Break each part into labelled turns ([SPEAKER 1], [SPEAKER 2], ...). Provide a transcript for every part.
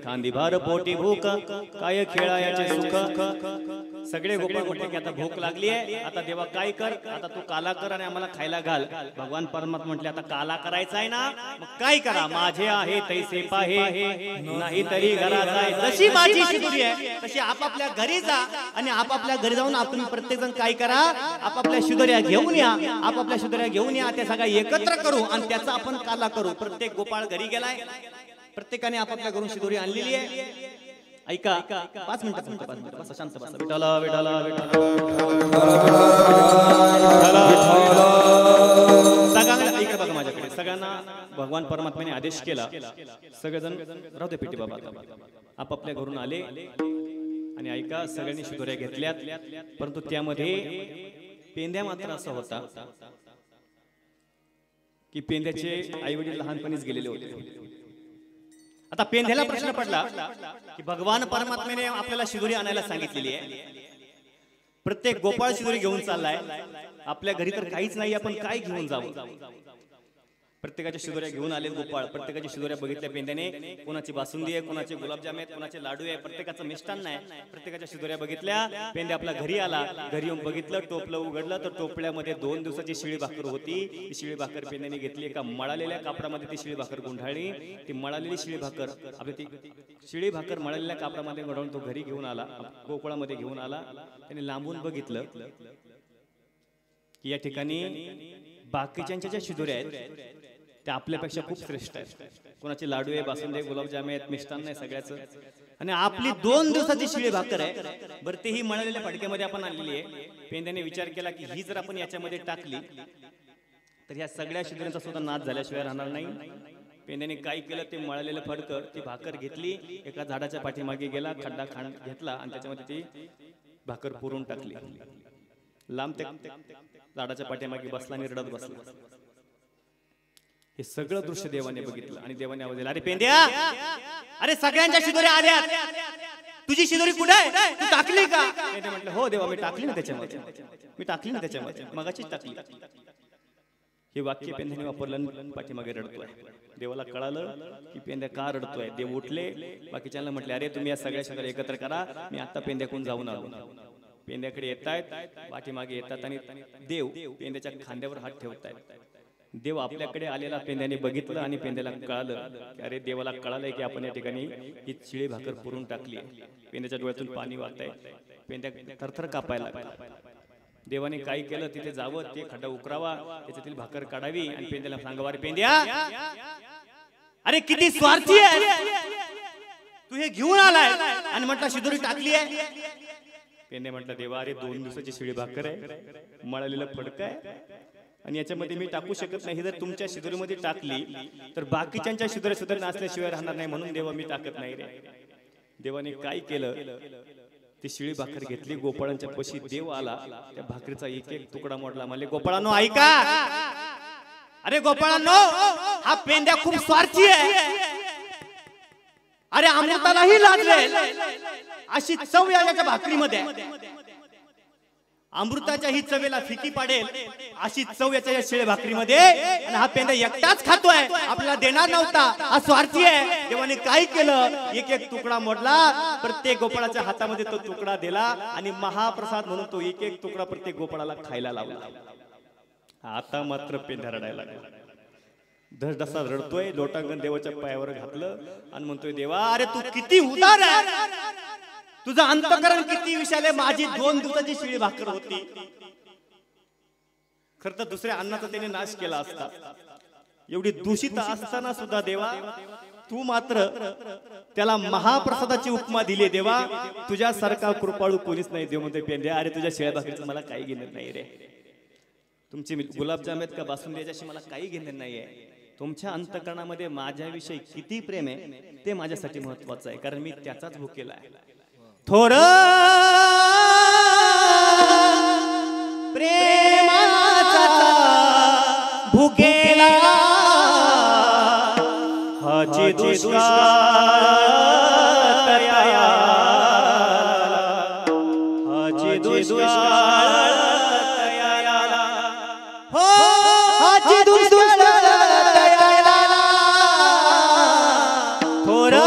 [SPEAKER 1] खांदी भार पोटी भूक काय खेळायचे सुख सगळे गोपाळ म्हटले की आता भूक लागली आहे आता देवा काय कर आता तू काला कर आणि आम्हाला खायला घाल भगवान परमात्मा म्हटले आता काला करायचा आहे ना मग काय करा माझे आहे तैसे पाहे नाही तरी घरात आहे जशी माझी शिदोरी आहे तशी आपापल्या घरी जा आणि आपापल्या घरी जाऊन आपण प्रत्येक जण काय करा आपापल्या शिदोऱ्या घेऊन या आपापल्या शिदोऱ्या घेऊन या त्या सगळ्या एकत्र करू आणि त्याचा आपण काला करू प्रत्येक गोपाळ घरी गेलाय प्रत्येकाने आपापल्या घरून शिदोरी आणलेली आहे ऐका 5 मिनिटं बसा शांत बसा विठाला विठाला सगळ्यांना इकडे बघा माझ्याकडे सगळ्यांना भगवान परमात्म्याने आदेश केला सगळेजण राहू दे पेटी बाबा आपापल्या घरून आले आणि ऐका सगळ्यांनी शिदोऱ्या घेतल्यात परंतु त्यामध्ये पेंद्या मात्र असा होता की पेंद्याचे आई वडील लहानपणीच गेलेले होते आता पेंद्याला प्रश्न पडला की भगवान परमात्म्याने आपल्याला शिदोरी आणायला सांगितलेली आहे प्रत्येक गोपाळ शिदोरी घेऊन चाललाय आपल्या घरी तर काहीच नाही आपण काय घेऊन जाऊ प्रत्येकाच्या शिदोऱ्या घेऊन आले गोपाळ प्रत्येकाच्या शिदोऱ्या बघितल्या पेंद्याने कोणाची बासुंदी आहे कोणाचे गुलाबजाम आहेत कोणाचे लाडू आहे प्रत्येकाचं मिष्टान्न आहे प्रत्येकाच्या शिदोऱ्या बघितल्या पेंद्या आपल्या घरी आला घरी येऊन बघितलं टोपलं उघडलं तर टोपल्यामध्ये 2 दिवसाची शिळी भाकर होती ती शिळी भाकर पेंद्याने घेतली एका मळालेल्या कापडामध्ये ती शिळी भाकर गुंढाळली ती मळालेली शिळी भाकर आपली ती शिळी भाकर मळालेल्या कापडामध्ये गुंढाळून तो घरी घेऊन आला गोकुळामध्ये घेऊन आला त्याने लांबून बघितलं की या ठिकाणी बाकीच्यांच्या ज्या शिदोऱ्या आहेत त्या आपल्यापेक्षा खूप श्रेष्ठ आहेत कोणाचे लाडू आहे बासुंदी गुलाबजाम आहेत मिष्टान्न आहे सगळ्याचं आणि आपली 2 दिवसाची शिळी भाकर आहे बरं तेही मळलेल्या फडक्यामध्ये आपण आणलेली आहे पेंद्याने विचार केला की ही जर आपण याच्यामध्ये टाकली तर ह्या सगळ्या शिदोऱ्यांचा सुद्धा नाश झाल्याशिवाय राहणार नाही पेंद्याने काय केलं ते मळलेलं फडकं ती भाकर घेतली एका झाडाच्या पाठीमागे गेला खड्डा खांड घेतला आणि त्याच्यामध्ये ती भाकर पुरून टाकली लांब त्या झाडाच्या पाठीमागे बसला आणि रडत बसला हे सगळं दृश्य देवाने बघितलं आणि देवाने आवाज दिला अरे पेंद्या अरे सगळ्यांच्या शिदोऱ्या आल्या तुझी शिदोरी कुठे आहे तू टाकली का पेंद्या म्हटलं हो देवा मी टाकली ना त्याच्यामध्ये मगाचीच टाकली हे वाक्य पेंद्याने वापरलं पाठीमागे रडतोय देवाला कळालं की पेंद्या का रडतोय देव उठले बाकीच्यांना म्हटले अरे तुम्ही या सगळ्या शिदोऱ्या एकत्र करा मी आता पेंद्याकडून जाऊन आलो पेंद्याकडे येतायत पाठीमागे येतात आणि देव पेंद्याच्या खांद्यावर हात ठेवतायत देव आपल्याकडे आलेला पेंद्याने बघितलं आणि पेंद्याला कळालं की अरे देवाला कळालंय की आपण या ठिकाणी ही शिळी भाकर पुरून टाकली पेंद्याच्या डोळ्यातून पाणी वाहतंय पेंद्या थरथर कापायला देवाने काय केलं तिथे जावं ते खड्डा उकरावा त्याच्यातील भाकर काढावी आणि पेंद्याला सांगावं अरे पेंद्या अरे किती स्वार्थी आहे तू हे घेऊन आलाय आणि म्हटलं शिदोरी टाकली आहे पेंद्या म्हटलं देवा अरे 2 दिवसाची शिळी भाकर आहे मळलेलं फडक आहे आणि याच्यामध्ये मी टाकू शकत नाही जर तुमच्या शिदोरीमध्ये टाकली तर बाकीच्यांच्या शिदोऱ्या सुद्धा नाचल्याशिवाय राहणार नाही म्हणून देवा मी टाकत नाही रे देवाने काय केलं ती शिळी भाकर घेतली गोपाळांच्या पशी देव आला त्या भाकरीचा एक एक तुकडा मोडला म्हणले गोपाळांनो ऐका अरे गोपाळांनो हा पेंद्या खूप स्वार्थी आहे अरे अमृतालाही लागले अशी चव याच्या भाकरीमध्ये अमृताच्या ही चवेला फिकी पाडेल अशी चव याच्या शिळे भाकरीमध्ये आणि हा पेंद्या एकटाच खातोय आपल्याला देणार नव्हता हा स्वार्थी आहे देवाने काय केलं एक एक तुकडा मोडला प्रत्येक गोपाळाच्या हातामध्ये तो तुकडा दिला आणि महाप्रसाद म्हणून तो एक एक तुकडा प्रत्येक गोपाळाला खायला लावला आता मात्र पेंद्या रडायला लागला धडधसा रडतोय लोटांगण देवाच्या पायावर घातलं आणि म्हणतोय देवा अरे तू किती उदार आहे तुझं अंतकरण किती विशाल आहे माझी 2 दिवसाची शिळी भाकर होती खरं तर दुसऱ्या अन्नाचा त्याने नाश केला असता एवढी दूषित असताना सुद्धा देवा तू मात्र त्याला महाप्रसादाची उपमा दिली देवा तुझ्यासारखा कृपाळू कोणीच नाही देव म्हणते पेंद्या अरे तुझ्या शिळ्या भाकरीचं मला काही घेणं नाही रे तुमचे गुलाबजाम आहेत का बासुंदी याच्याशी मला काही घेणं नाहीये तुमच्या अंतकरणामध्ये माझ्याविषयी किती प्रेम आहे ते माझ्यासाठी महत्वाचं आहे कारण मी त्याचाच भूकेला आहे थोडं प्रेमाचा भुकेला हाची दुष्काळ तयाया हाची दुष्काळ तयाया हो हाची दुष्काळ तयाया थोडं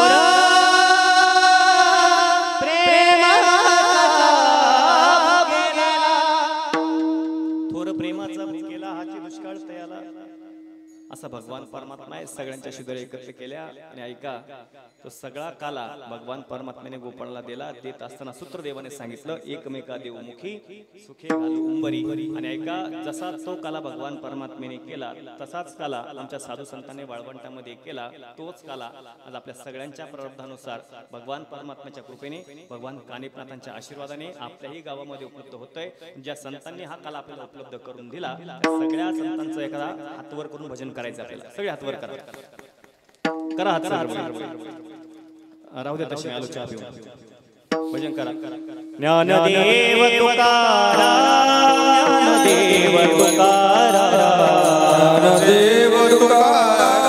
[SPEAKER 1] प्रेमाचा भुकेला हाची दुष्काळ तयाला असा भगवान परमात्मा आहे. सगळ्यांच्या शिदोऱ्या एकत्र केल्या आणि ऐका तो सगळा काला भगवान परमात्म्याने गोपाळला दिला. देत असताना सूत्रदेवाने सांगितलं एकमेका देवमुखी सुखे घालू उंबरी. आणि ऐका जसा तो काला भगवान परमात्म्याने केला तसाच काला आमच्या साधू संतांनी वाळवंटामध्ये केला. तोच काला आज आपल्या सगळ्यांच्या प्रारब्धानुसार भगवान परमात्म्याच्या कृपेने भगवान कानिपनाथांच्या आशीर्वादाने आपल्याही गावामध्ये उपलब्ध होतोय. ज्या संतांनी हा काला आपल्याला उपलब्ध करून दिला त्या सगळ्या संतांचं एखादा हातवर करून भजन करायचं आपल्याला. सगळे हातवर करा करा हात राहू दे तशी आलो चहा पिऊ भजन करा. ज्ञानदेव तुकाराम ज्ञानदेव तुकाराम
[SPEAKER 2] ज्ञानदेव तुकाराम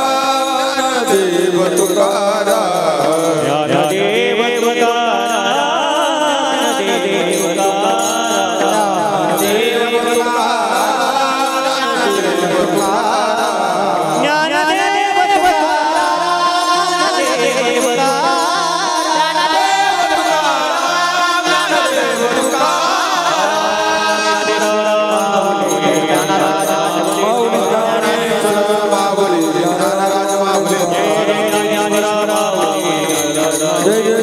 [SPEAKER 2] ज्ञानदेव तुकाराम
[SPEAKER 1] ज्ञानदेव तुकाराम ज्ञानदेव
[SPEAKER 2] जय